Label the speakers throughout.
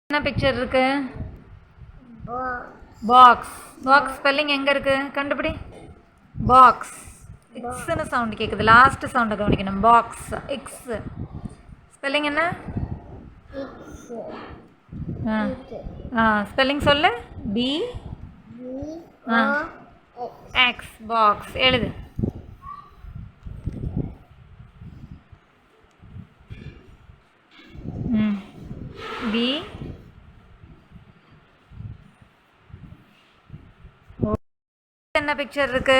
Speaker 1: என்ன பிக்சர் இருக்கு? Box. Box spelling எங்கே இருக்கு? கண்டுபிடி. பாக்ஸ். எக்ஸ்னு சவுண்ட் கேட்குது. லாஸ்ட் சவுண்டை கவனிக்கணும். பாக்ஸ். எக்ஸ் ஸ்பெல்லிங் என்ன? ஸ்பெல்லிங் சொல்லு. B X. பாக்ஸ் எழுது. பி என்ன பிக்சர் இருக்கு?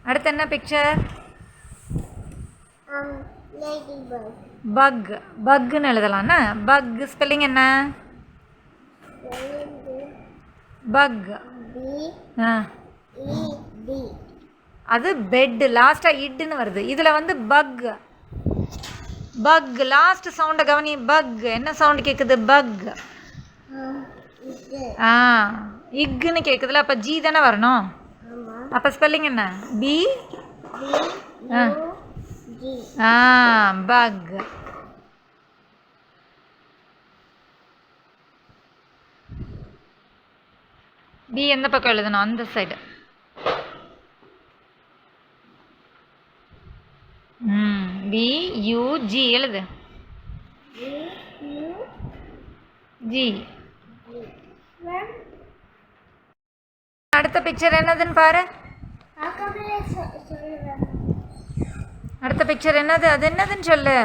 Speaker 1: அடுத்து என்ன பிக்சர்? பக். பக்னு எழுதலாம்னா பக் ஸ்பெல்லிங் என்ன? பக். அது பெட். லாஸ்டா இட்னு வருது. இதுல வந்து பக். பக் லாஸ்ட் சவுண்ட கவனி. பக் என்ன சவுண்ட் கேக்குது? பக். இக்னு கேக்குதுல, அப்ப ஜி தானே வரணும். அப்ப ஸ்பெல்லிங் என்ன? B buck. பி எந்த பக்கம் எழுதணும்? அந்த சைடு. பி யூ ஜி எழுது. ஜி. அடுத்த பிக்சர் என்னதுன்னு பாரு. அடுத்த பிக்சர் என்னது? அது என்னதுன்னு சொல்லு.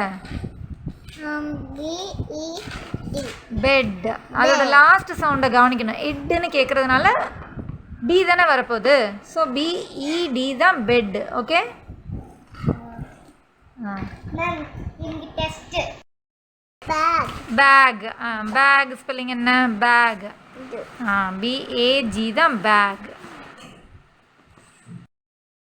Speaker 1: பெட். அதோட லாஸ்ட் சவுண்டை கவனிக்கணும். இட்னு கேட்கறதுனால டி தானே வரப்போகுது. ஸோ பிஇடி தான் bed. Okay. Bag. Bag spelling என்ன? பேக். பிஏஜி தான் பேக்.